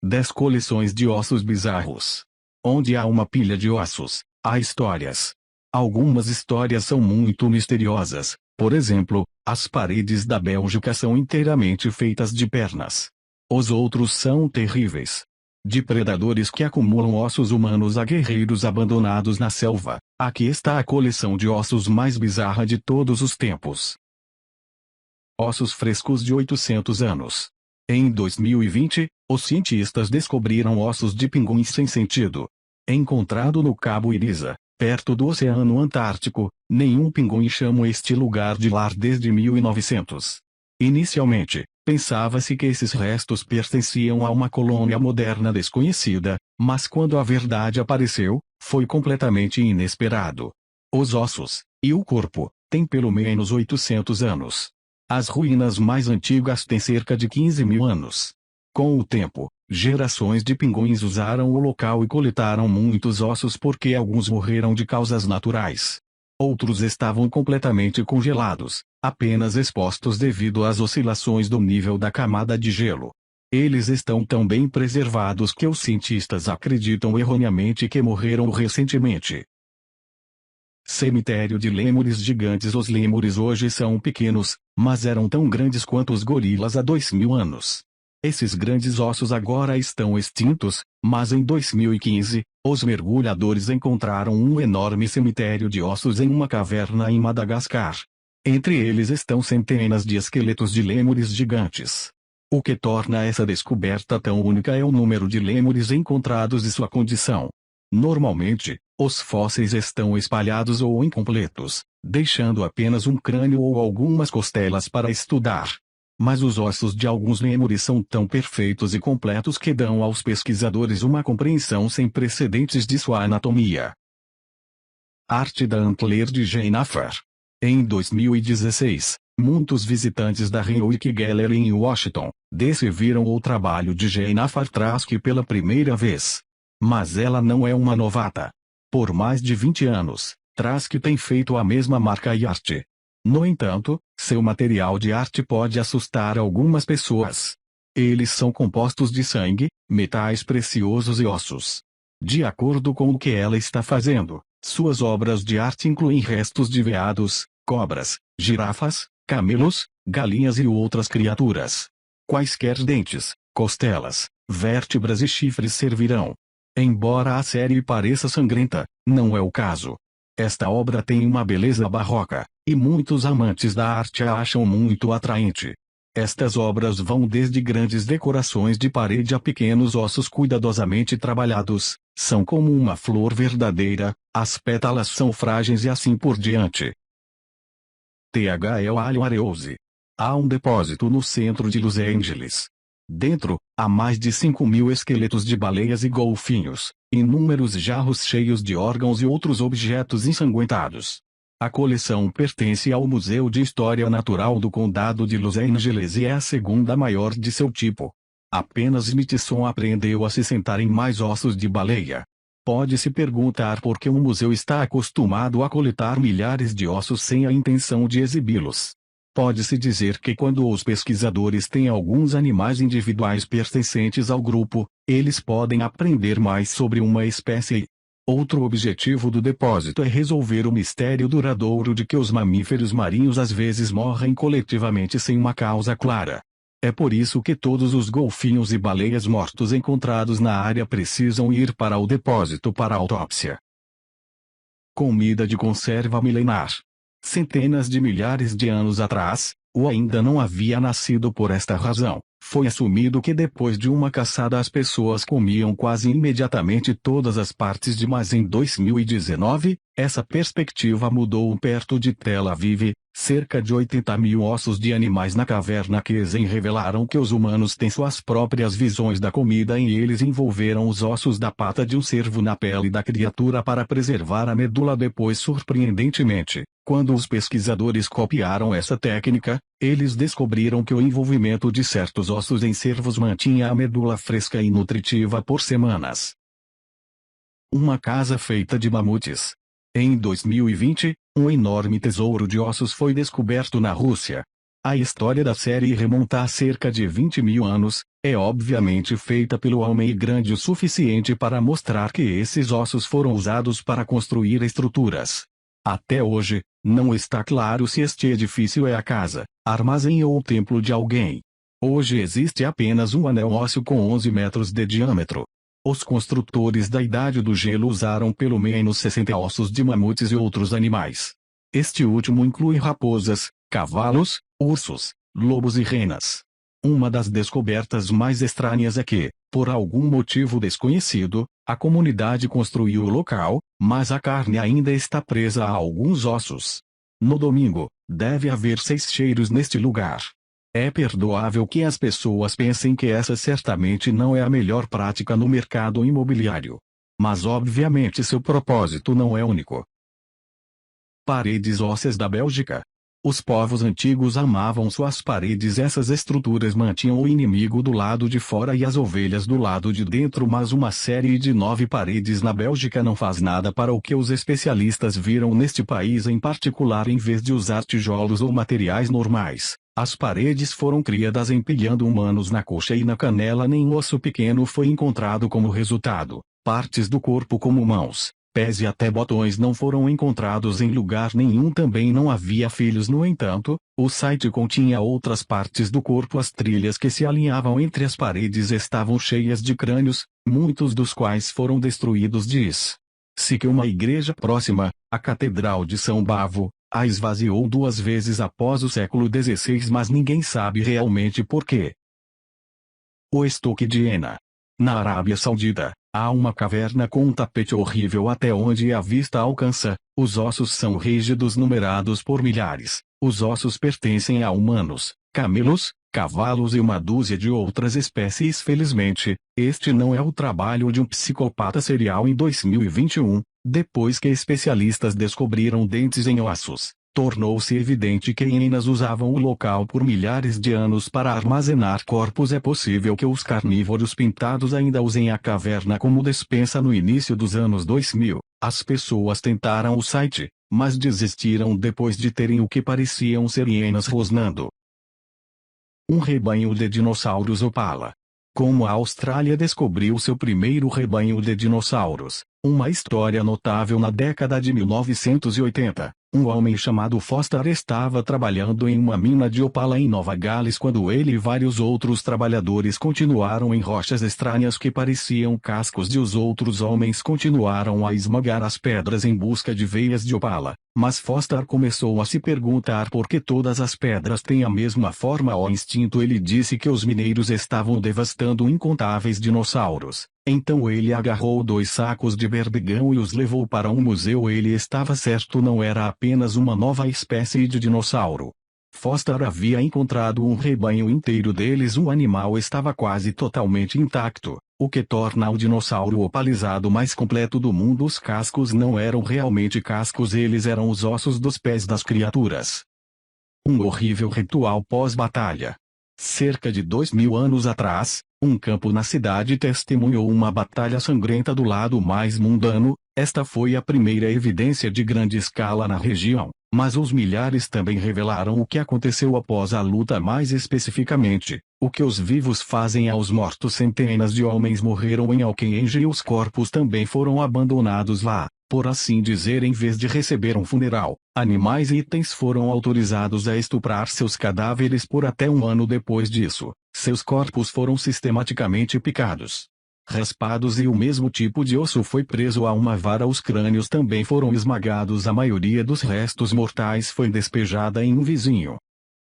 10 coleções de ossos bizarros. Onde há uma pilha de ossos, há histórias. Algumas histórias são muito misteriosas, por exemplo, as paredes da Bélgica são inteiramente feitas de pernas. Os outros são terríveis. De predadores que acumulam ossos humanos a guerreiros abandonados na selva, aqui está a coleção de ossos mais bizarra de todos os tempos. Ossos frescos de 800 anos. Em 2020, os cientistas descobriram ossos de pinguins sem sentido. Encontrado no Cabo Iriza, perto do Oceano Antártico, nenhum pinguim chama este lugar de lar desde 1900. Inicialmente, pensava-se que esses restos pertenciam a uma colônia moderna desconhecida, mas quando a verdade apareceu, foi completamente inesperado. Os ossos, e o corpo, têm pelo menos 800 anos. As ruínas mais antigas têm cerca de 15 mil anos. Com o tempo, gerações de pinguins usaram o local e coletaram muitos ossos porque alguns morreram de causas naturais. Outros estavam completamente congelados, apenas expostos devido às oscilações do nível da camada de gelo. Eles estão tão bem preservados que os cientistas acreditam erroneamente que morreram recentemente. Cemitério de lêmures gigantes. Os lêmures hoje são pequenos, mas eram tão grandes quanto os gorilas há 2000 anos. Esses grandes ossos agora estão extintos, mas em 2015, os mergulhadores encontraram um enorme cemitério de ossos em uma caverna em Madagascar. Entre eles estão centenas de esqueletos de lêmures gigantes. O que torna essa descoberta tão única é o número de lêmures encontrados e sua condição. Normalmente, os fósseis estão espalhados ou incompletos, deixando apenas um crânio ou algumas costelas para estudar. Mas os ossos de alguns lêmures são tão perfeitos e completos que dão aos pesquisadores uma compreensão sem precedentes de sua anatomia. Arte da Antler de Jane Afar. Em 2016, muitos visitantes da Renwick Gallery em Washington, D.C. viram o trabalho de Jane Afar Trask pela primeira vez. Mas ela não é uma novata. Por mais de 20 anos, Trask tem feito a mesma marca e arte. No entanto, seu material de arte pode assustar algumas pessoas. Eles são compostos de sangue, metais preciosos e ossos. De acordo com o que ela está fazendo, suas obras de arte incluem restos de veados, cobras, girafas, camelos, galinhas e outras criaturas. Quaisquer dentes, costelas, vértebras e chifres servirão. Embora a série pareça sangrenta, não é o caso. Esta obra tem uma beleza barroca, e muitos amantes da arte a acham muito atraente. Estas obras vão desde grandes decorações de parede a pequenos ossos cuidadosamente trabalhados, são como uma flor verdadeira, as pétalas são frágeis e assim por diante. THL Alho Areose. Há um depósito no centro de Los Angeles. Dentro, há mais de 5.000 esqueletos de baleias e golfinhos, inúmeros jarros cheios de órgãos e outros objetos ensanguentados. A coleção pertence ao Museu de História Natural do Condado de Los Angeles e é a segunda maior de seu tipo. Apenas Smithson aprendeu a se sentar em mais ossos de baleia. Pode-se perguntar por que um museu está acostumado a coletar milhares de ossos sem a intenção de exibi-los. Pode-se dizer que quando os pesquisadores têm alguns animais individuais pertencentes ao grupo, eles podem aprender mais sobre uma espécie. Outro objetivo do depósito é resolver o mistério duradouro de que os mamíferos marinhos às vezes morrem coletivamente sem uma causa clara. É por isso que todos os golfinhos e baleias mortos encontrados na área precisam ir para o depósito para autópsia. Comida de conserva milenar. Centenas de milhares de anos atrás, ou ainda não havia nascido por esta razão, foi assumido que depois de uma caçada as pessoas comiam quase imediatamente todas as partes de mas em 2019, essa perspectiva mudou perto de Tel Aviv, cerca de 80.000 ossos de animais na caverna Kezen revelaram que os humanos têm suas próprias visões da comida e eles envolveram os ossos da pata de um cervo na pele da criatura para preservar a medula depois surpreendentemente. Quando os pesquisadores copiaram essa técnica, eles descobriram que o envolvimento de certos ossos em cervos mantinha a medula fresca e nutritiva por semanas. Uma casa feita de mamutes. Em 2020, um enorme tesouro de ossos foi descoberto na Rússia. A história da série remonta a cerca de 20.000 anos, É obviamente feita pelo homem e grande o suficiente para mostrar que esses ossos foram usados para construir estruturas. Até hoje, não está claro se este edifício é a casa, armazém ou o templo de alguém. Hoje existe apenas um anel ósseo com 11 metros de diâmetro. Os construtores da Idade do Gelo usaram pelo menos 60 ossos de mamutes e outros animais. Este último inclui raposas, cavalos, ursos, lobos e renas. Uma das descobertas mais estranhas é que, por algum motivo desconhecido, a comunidade construiu o local, mas a carne ainda está presa a alguns ossos. No domingo, deve haver 6 cheiros neste lugar. É perdoável que as pessoas pensem que essa certamente não é a melhor prática no mercado imobiliário. Mas obviamente seu propósito não é único. Paredes ósseas da Bélgica. Os povos antigos amavam suas paredes. Essas estruturas mantinham o inimigo do lado de fora e as ovelhas do lado de dentro, mas uma série de 9 paredes na Bélgica não faz nada para o que os especialistas viram neste país em particular. Em vez de usar tijolos ou materiais normais, as paredes foram criadas empilhando humanos na coxa e na canela. Nem osso pequeno foi encontrado como resultado. Partes do corpo como mãos, pés e até botões não foram encontrados em lugar nenhum. Também não havia filhos. No entanto, o site continha outras partes do corpo. As trilhas que se alinhavam entre as paredes estavam cheias de crânios, muitos dos quais foram destruídos. Diz-se que uma igreja próxima, a Catedral de São Bavo, a esvaziou 2 vezes após o século XVI, mas ninguém sabe realmente por quê. O estoque de Hena. Na Arábia Saudita, há uma caverna com um tapete horrível até onde a vista alcança. Os ossos são rígidos, numerados por milhares. Os ossos pertencem a humanos, camelos, cavalos e uma dúzia de outras espécies. Felizmente, este não é o trabalho de um psicopata serial. Em 2021, depois que especialistas descobriram dentes em ossos, tornou-se evidente que hienas usavam o local por milhares de anos para armazenar corpos. É possível que os carnívoros pintados ainda usem a caverna como despensa. No início dos anos 2000, as pessoas tentaram o site, mas desistiram depois de terem o que pareciam ser hienas rosnando. Um rebanho de dinossauros Opala. Como a Austrália descobriu seu primeiro rebanho de dinossauros. Uma história notável. Na década de 1980, um homem chamado Foster estava trabalhando em uma mina de Opala em Nova Gales quando ele e vários outros trabalhadores continuaram em rochas estranhas que pareciam cascos de. Os outros homens continuaram a esmagar as pedras em busca de veias de Opala, mas Foster começou a se perguntar por que todas as pedras têm a mesma forma ou instinto. Ele disse que os mineiros estavam devastando incontáveis dinossauros. Então ele agarrou 2 sacos de berbigão e os levou para um museu. Ele estava certo, não era apenas uma nova espécie de dinossauro. Foster havia encontrado um rebanho inteiro deles. O animal estava quase totalmente intacto, o que torna o dinossauro opalizado mais completo do mundo. Os cascos não eram realmente cascos, eles eram os ossos dos pés das criaturas. Um horrível ritual pós-batalha. Cerca de 2000 anos atrás, um campo na cidade testemunhou uma batalha sangrenta do lado mais mundano. Esta foi a primeira evidência de grande escala na região, mas os milhares também revelaram o que aconteceu após a luta. Mais especificamente, o que os vivos fazem aos mortos. Centenas de homens morreram em Alkenenge e os corpos também foram abandonados lá, por assim dizer. Em vez de receber um funeral, animais e itens foram autorizados a estuprar seus cadáveres por até 1 ano. Depois disso, seus corpos foram sistematicamente picados, raspados e o mesmo tipo de osso foi preso a uma vara. Os crânios também foram esmagados. A maioria dos restos mortais foi despejada em um vizinho.